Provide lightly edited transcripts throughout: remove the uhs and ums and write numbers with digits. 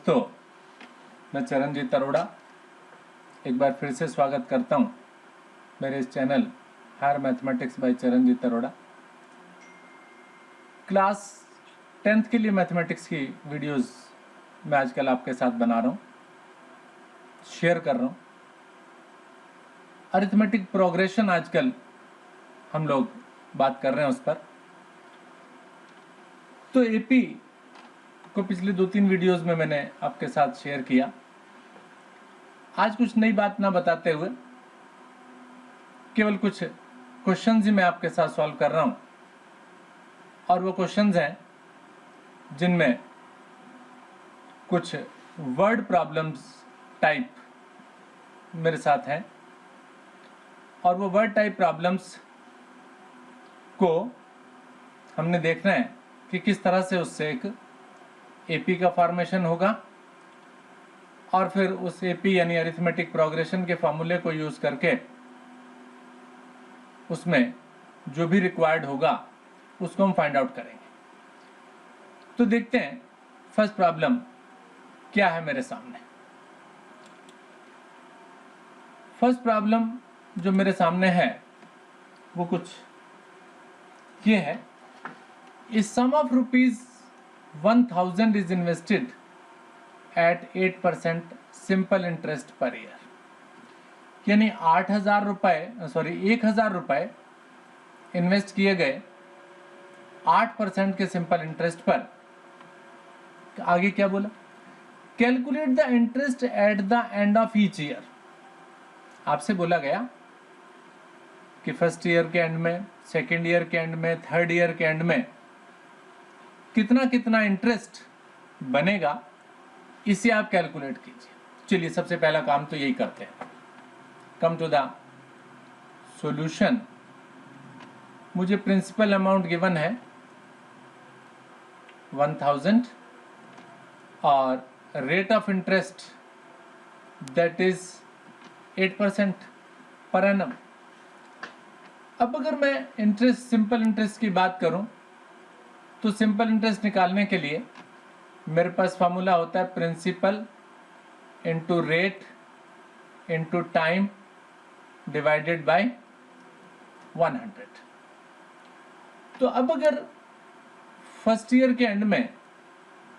दोस्तों, मैं चरणजीत अरोड़ा एक बार फिर से स्वागत करता हूं मेरे इस channel higher mathematics by Charanjit Arora. Class 10th के लिए मैथमेटिक्स की वीडियोस मैं आजकल आपके साथ बना रहा हूं, शेयर कर रहा हूं। अरिथमेटिक प्रोग्रेशन आजकल हम लोग बात कर रहे हैं उस पर। तो एपी को पिछले 2-3 वीडियोस में मैंने आपके साथ शेयर किया। आज कुछ नई बात ना बताते हुए केवल कुछ क्वेश्चंस ही मैं आपके साथ सॉल्व कर रहा हूं, और वो क्वेश्चंस हैं जिनमें कुछ वर्ड प्रॉब्लम्स टाइप मेरे साथ हैं, और वो वर्ड टाइप प्रॉब्लम्स को हमने देखना है कि किस तरह से उससे एक एपी का फॉर्मेशन होगा, और फिर उस एपी यानी अरिथमेटिक प्रोग्रेशन के फॉर्मूले को यूज करके उसमें जो भी रिक्वायर्ड होगा उसको हम फाइंड आउट करेंगे। तो देखते हैं फर्स्ट प्रॉब्लम क्या है मेरे सामने। फर्स्ट प्रॉब्लम जो मेरे सामने है वो कुछ ये है, इस sum of ₹1000 is invested at 8% simple interest per year. यानी 1000 रुपए इन्वेस्ट किए गए 8% के सिंपल इंटरेस्ट पर। आगे क्या बोला? Calculate the interest at the end of each year. आपसे बोला गया कि फर्स्ट ईयर के एंड में, सेकेंड ईयर के एंड में, थर्ड ईयर के एंड में कितना कितना इंटरेस्ट बनेगा, इसे आप कैलकुलेट कीजिए। चलिए सबसे पहला काम तो यही करते हैं। Come to the solution. मुझे प्रिंसिपल अमाउंट गिवन है 1000 और rate of interest that is 8% per annum. अब अगर मैं इंटरेस्ट, सिंपल इंटरेस्ट की बात करूं तो सिंपल इंटरेस्ट निकालने के लिए मेरे पास फॉर्मूला होता है principal into rate into time divided by 100। तो अब अगर फर्स्ट ईयर के एंड में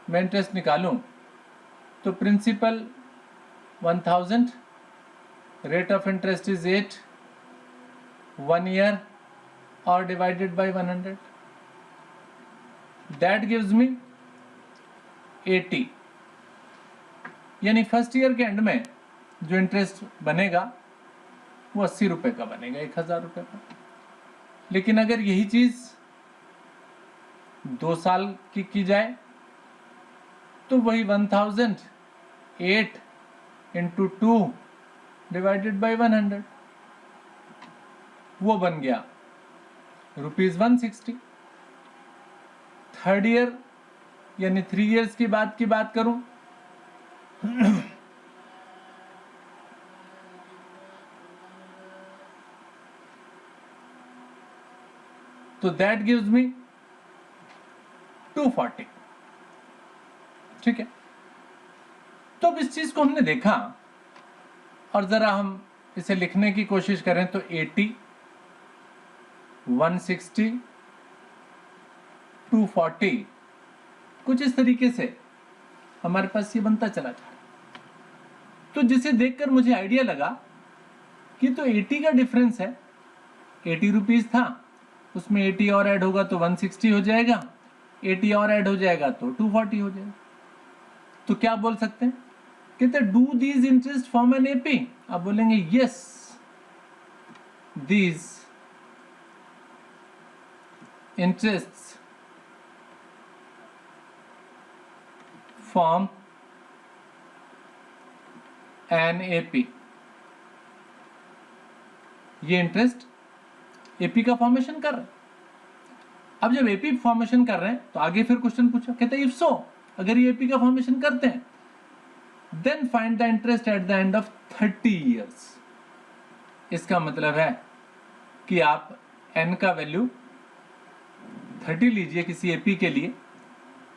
मैं इंटरेस्ट निकालूं तो principal 1000, rate of interest is 8, 1 year और divided by 100, that gives me 80। यानी फर्स्ट ईयर के एंड में जो इंटरेस्ट बनेगा वो 80 रुपए का बनेगा, 1000 रुपए का। लेकिन अगर यही चीज 2 साल की जाए तो वही 1008 इंटू 2 डिवाइडेड बाई 100, वो बन गया ₹160। थर्ड ईयर यानी 3 इयर्स की बात करूं तो दैट गिव्स मी 240। ठीक है, तो अब इस चीज को हमने देखा और जरा हम इसे लिखने की कोशिश करें तो 80, 160, 240 कुछ इस तरीके से हमारे पास ये बनता चला जा रहा है। तो जिसे देखकर मुझे आइडिया लगा कि तो 80 का डिफरेंस है, 80 रुपीज था, उसमें 80 और ऐड होगा तो 160 हो जाएगा, 80 और ऐड हो जाएगा तो 240 हो जाएगा। तो क्या बोल सकते हैं? कहते do these interest form an AP. आप बोलेंगे yes, these interest form an AP. ये इंटरेस्ट एपी का फॉर्मेशन कर रहे हैं। अब जब एपी फॉर्मेशन कर रहे हैं तो आगे फिर क्वेश्चन पूछा, कहते हैं इफ सो, अगर ये एपी का फॉर्मेशन करते हैं then find the interest at the end of 30 years. इसका मतलब है कि आप एन का वैल्यू 30 लीजिए किसी एपी के लिए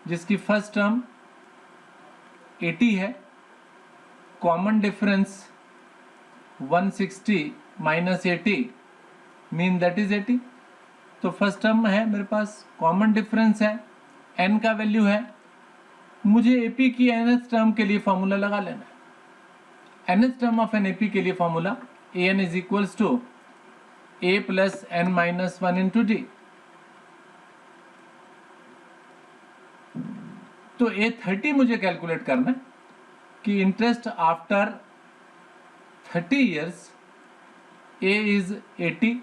जिसकी फर्स्ट टर्म 80 है, common difference 160 minus 80 mean that is 80। तो फर्स्ट टर्म है मेरे पास, कॉमन डिफरेंस है, n का वैल्यू है, मुझे AP की nth टर्म के लिए फॉर्मूला लगा लेना है। nth term of an AP के लिए formula an is equals to a plus n minus 1 into D. तो A30 मुझे कैलकुलेट करना है कि interest after 30 years A is 80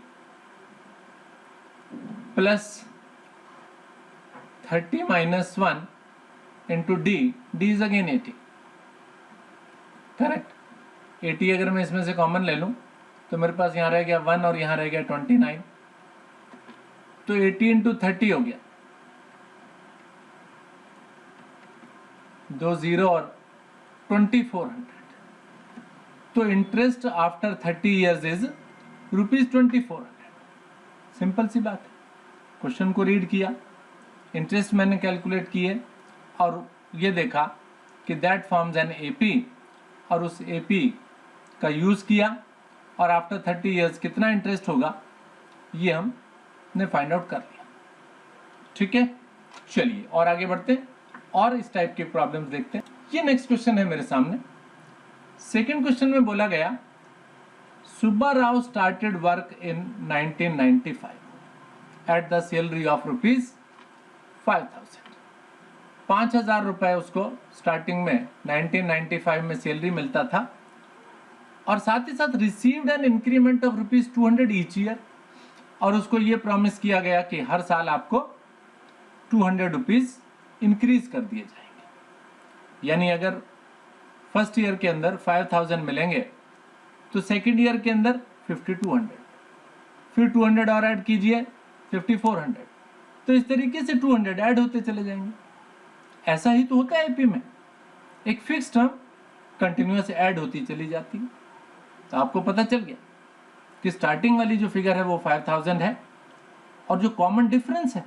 plus 30 minus 1 into D is again 80, correct. 80 अगर मैं इसमें से कॉमन ले लूं तो मेरे पास यहाँ रह गया 1 और यहाँ रह गया 29, तो 80 इंटू 30 हो गया, 2 0 और 2400। तो interest after 30 years is ₹2400। Simple सी बात है, क्वेश्चन को रीड किया, इंटरेस्ट मैंने कैलकुलेट किए और ये देखा कि दैट फॉर्म्स एन एपी, और उस एपी का यूज किया और आफ्टर 30 years कितना इंटरेस्ट होगा ये हमने फाइंड आउट कर लिया। ठीक है, चलिए और आगे बढ़ते हैं और इस टाइप के प्रॉब्लम्स देखते हैं। ये नेक्स्ट क्वेश्चन है मेरे सामने। सेकेंड क्वेश्चन में बोला गया Subba Rao started work in 1995 at the salary of ₹5000। 5000 रुपए उसको स्टार्टिंग में 1995 में सैलरी मिलता था और साथ ही साथ received an increment of ₹200 each year, और उसको ये प्रॉमिस किया गया कि हर साल आपको ₹200 इंक्रीज कर दिए जाएंगे। यानी अगर फर्स्ट ईयर के अंदर 5000 मिलेंगे तो सेकंड ईयर के अंदर 5200, फिर 200 और ऐड कीजिए 5400, तो इस तरीके से 200 ऐड होते चले जाएंगे। ऐसा ही तो होता है एपी में, एक फिक्स टर्म कंटिन्यूअस ऐड होती चली जाती है। तो आपको पता चल गया कि स्टार्टिंग वाली जो फिगर है वो 5000 है और जो कॉमन डिफरेंस है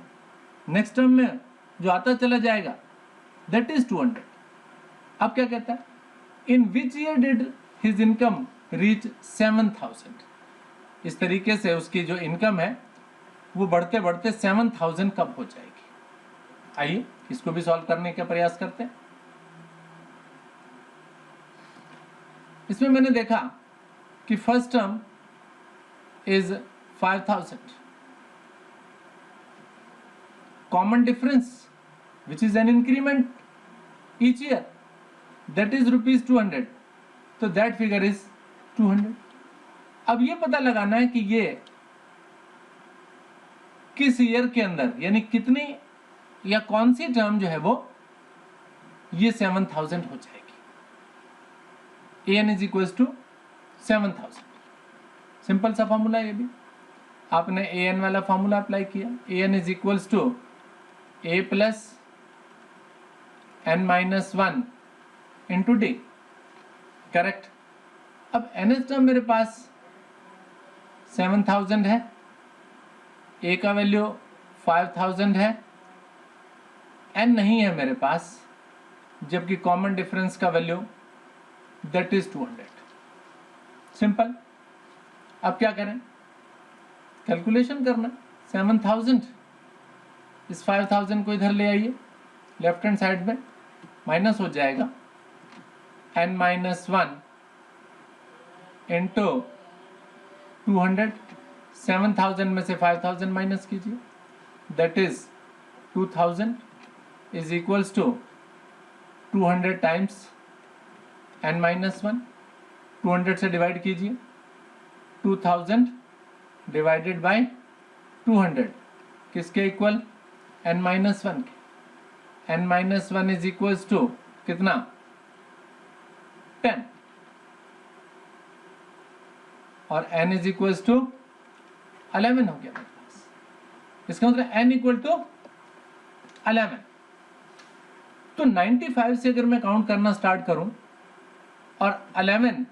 नेक्स्ट टर्म में जो आता चला जाएगा दैट इज 200। अब क्या कहता है, in which year did his income reach 7000। इस तरीके से उसकी जो इनकम है वो बढ़ते बढ़ते 7000 कब हो जाएगी। आइए इसको भी सॉल्व करने का प्रयास करते हैं। इसमें मैंने देखा कि first term is 5000, common difference which is an increment each year that is ₹200, तो that figure is 200। अब ये पता लगाना है कि ये किस ईयर के अंदर, यानी कितनी या कौन सी टर्म जो है वो ये 7000 हो जाएगी। an is equal to 7000। Simple सा फॉर्मूला ये भी, आपने an वाला फॉर्मूला अप्लाई किया, an is equal to a plus n minus 1 into D, correct. अब nth टर्म मेरे पास 7000 है, a का वैल्यू 5000 है, n नहीं है मेरे पास, जबकि कॉमन डिफरेंस का वैल्यू दैट इज 200। सिंपल। अब क्या करें, कैलकुलेशन करना। 7000 इस 5000 को इधर ले आइए, लेफ्ट हैंड साइड में माइनस हो जाएगा n माइनस 1 इंटू 200। 7000 में से 5000 माइनस कीजिए, that is 2000 is equals to 200 times n minus 1। 200 से डिवाइड कीजिए, 2000 डिवाइडेड बाय 200 किसके इक्वल, n माइनस 1 के। n minus 1 is equals to कितना, 10, और n इज इक्वल्स टू 11 हो गया मेरे पास। इसका मतलब n इक्वल टू 11। तो 95 से अगर मैं काउंट करना स्टार्ट करूं और 11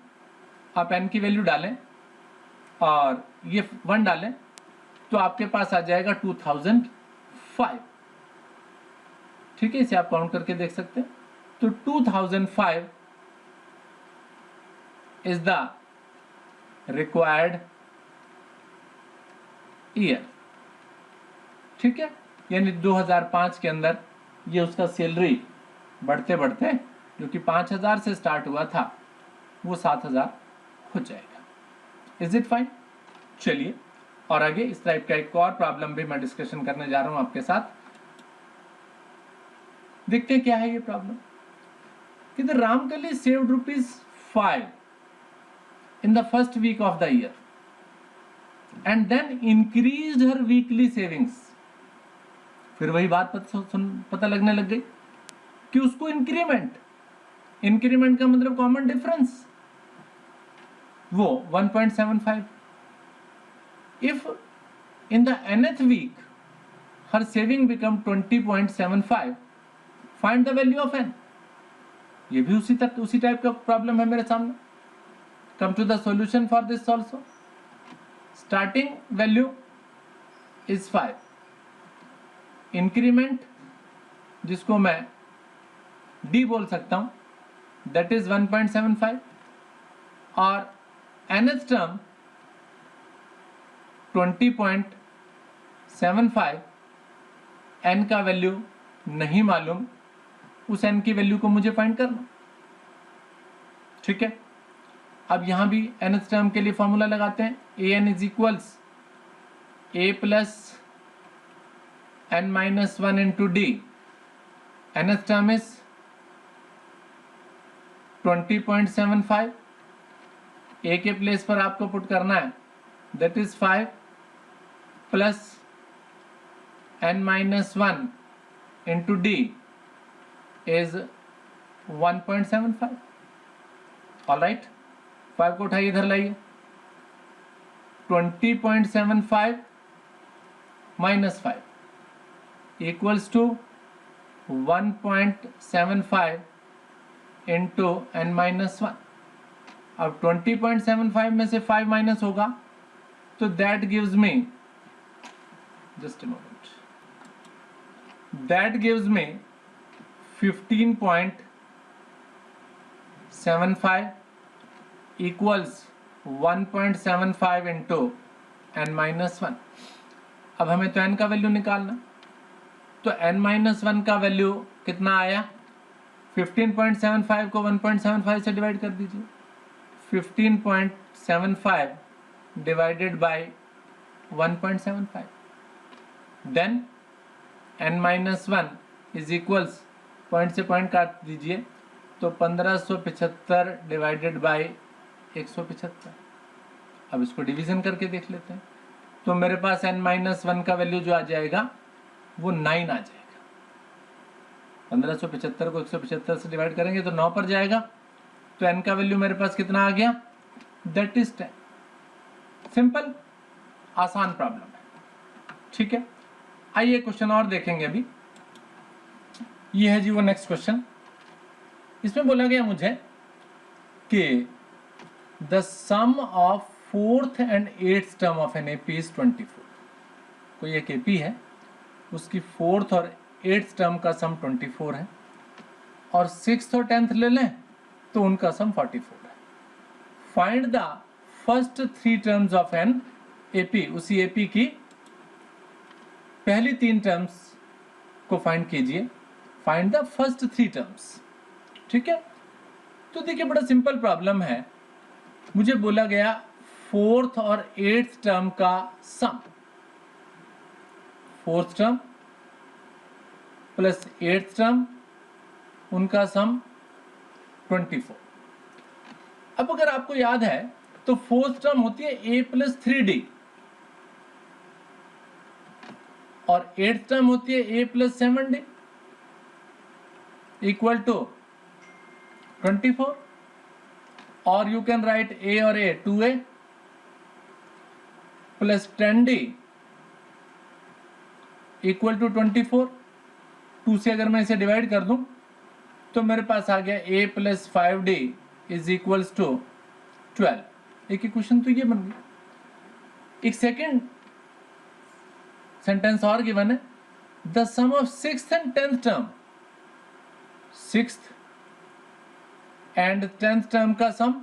आप n की वैल्यू डालें और ये 1 डालें तो आपके पास आ जाएगा 2005। ठीक है, इसे आप काउंट करके देख सकते हैं। तो 2005 इज द रिक्वायर्ड ईयर। ठीक है, यानी 2005 के अंदर ये उसका सैलरी बढ़ते बढ़ते, जो कि 5000 से स्टार्ट हुआ था, वो 7000 हो जाएगा। Is it fine? चलिए और आगे इस टाइप का एक और प्रॉब्लम भी मैं डिस्कशन करने जा रहा हूं आपके साथ। देखते हैं क्या है ये प्रॉब्लम। कि the Ramkali saved ₹5 in the first week of the year and then increased her weekly savings। फिर वही बात पता लगने लग गई कि उसको इंक्रीमेंट का मतलब कॉमन डिफरेंस वो 1.75। If in the nth week her saving become 20.75, find the value of n। ये भी उसी टाइप का प्रॉब्लम है मेरे सामने। Come to the solution for this also। Starting value is 5, increment जिसको मैं d बोल सकता हूं, that is 1.75, और nth term 20.75, n का वैल्यू नहीं मालूम, उस n की वैल्यू को मुझे फाइंड करना। ठीक है, अब यहां भी nth टर्म के लिए फॉर्मूला लगाते हैं। an is equals a plus n minus 1 into D. nth term is 20.75, a के प्लेस पर आपको पुट करना है, that is 5 plus n minus 1 into D is 1.75। Alright, 5 को उठाइए, इधर लाइए। 20.75 minus 5 equals to 1.75 into n minus 1। अब 20.75 में से 5 माइनस होगा तो that gives me, just a moment, that gives me 15.75 equals 1.75 into n minus 1। अब हमें तो n का वैल्यू निकालना, तो n माइनस 1 का वैल्यू कितना आया? 15.75 को 1.75 से डिवाइड कर दीजिए। 15.75 divided by 1.75, then n minus 1 is equals, point से पॉइंट काट दीजिए, तो 1575 डिवाइडेड बाय 175। अब इसको डिवीजन करके देख लेते हैं, तो मेरे पास n माइनस 1 का वैल्यू जो आ जाएगा वो 9 आ जाएगा। 1575 को 175 से डिवाइड करेंगे तो 9 पर जाएगा, तो n का वैल्यू मेरे पास कितना आ गया? That is 10। सिंपल, आसान प्रॉब्लम है। ठीक है, आइए क्वेश्चन और देखेंगे। अभी ये है जी वो नेक्स्ट क्वेश्चन। इसमें बोला गया मुझे कि the sum of 4th and 8th term of an AP is 24। कोई एक एपी है, उसकी 4th और 8th टर्म का सम 24 है, और 6th और 10th ले लें तो उनका सम 44 है। Find the first 3 terms of an AP. उसी एपी की पहली 3 टर्म्स को फाइंड कीजिए। Find the first 3 terms. ठीक है, तो देखिए बड़ा सिंपल प्रॉब्लम है। मुझे बोला गया 4th और 8th टर्म का सम, 4th term plus 8th term, उनका सम 24। अब अगर आपको याद है तो 4th टर्म होती है a प्लस 3d, और 8th टर्म होती है a plus 7d equal to 24। और यू कैन राइट a और a 2a plus 10d equal to 24। 2 से अगर मैं इसे डिवाइड कर दूं तो मेरे पास आ गया a plus 5d is equals to 12। एक इक्वेशन तो ये बन गई। एक सेकेंड सेंटेंस और गिवन है, the sum of 6th and 10th term. 6th and 10th term का सम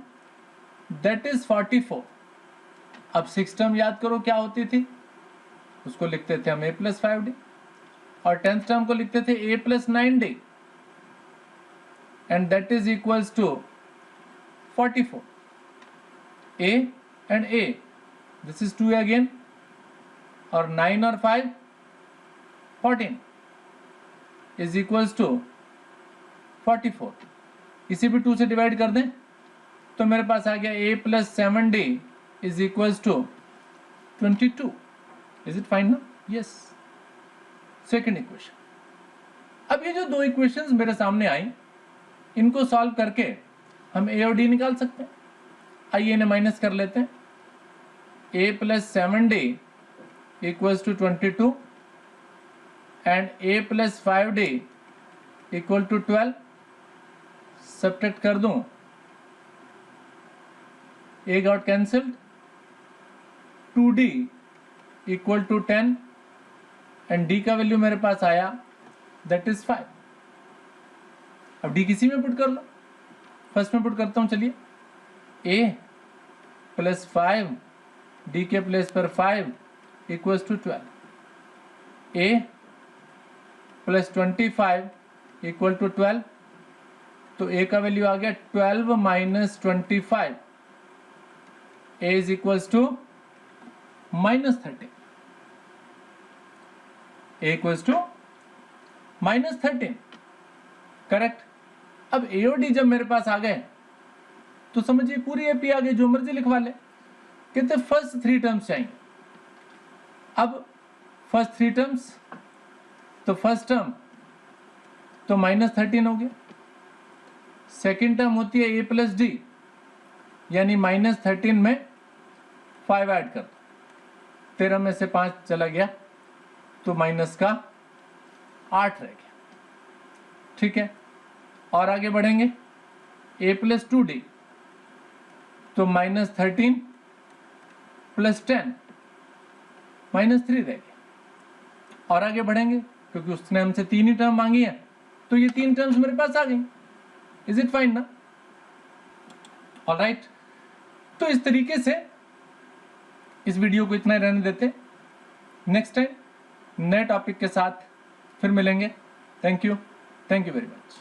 दैट इज 44। अब 6th टर्म याद करो क्या होती थी, उसको लिखते थे हम a + 5d और 10th टर्म को लिखते थे a + 9d and that is equals to 44। a and a, this is 2 again, और 9 और 5 14 is equals to 44। इसे भी 2 से डिवाइड कर दें तो मेरे पास आ गया a + 7d is equals to 22। Is it fine ना? यस। Second equation. अब ये जो दो इक्वेशंस मेरे सामने आई, इनको सॉल्व करके हम a और d निकाल सकते हैं। आइए इन्हें माइनस कर लेते हैं। a + 7d equals to 22 and a + 5d equal to 12। Subtract कर दूं, a got cancelled, 2d equal to 10 and d का वैल्यू मेरे पास आया that is 5। अब d किसी में पुट कर लो, फर्स्ट में पुट करता हूं। चलिए, a + 5 d के प्लेस पर 5 equals to 12, a + 25 equal to 12, तो a का वैल्यू आ गया 12 - 25, a is equals to -13, a equals to -13। Correct. अब a और d जब मेरे पास आ गए तो समझिए पूरी एपी आ गई, जो मर्जी लिखवा ले। कहते फर्स्ट 3 टर्म्स चाहिए। अब फर्स्ट 3 टर्म्स, तो फर्स्ट टर्म तो -13 हो गया, सेकेंड टर्म होती है a + d, यानी -13 में 5 ऐड कर दो, 13 में से 5 चला गया तो माइनस का 8 रह गया। ठीक है, और आगे बढ़ेंगे, a + 2d, तो -13 + 10 -3 रह गया। और आगे बढ़ेंगे, क्योंकि उसने हमसे 3 ही टर्म मांगी है, तो ये 3 टर्म्स मेरे पास आ गई। इज इट फाइन ना? ऑलराइट। तो इस तरीके से इस वीडियो को इतना ही रहने देते, नेक्स्ट टाइम नए टॉपिक के साथ फिर मिलेंगे। Thank you very much.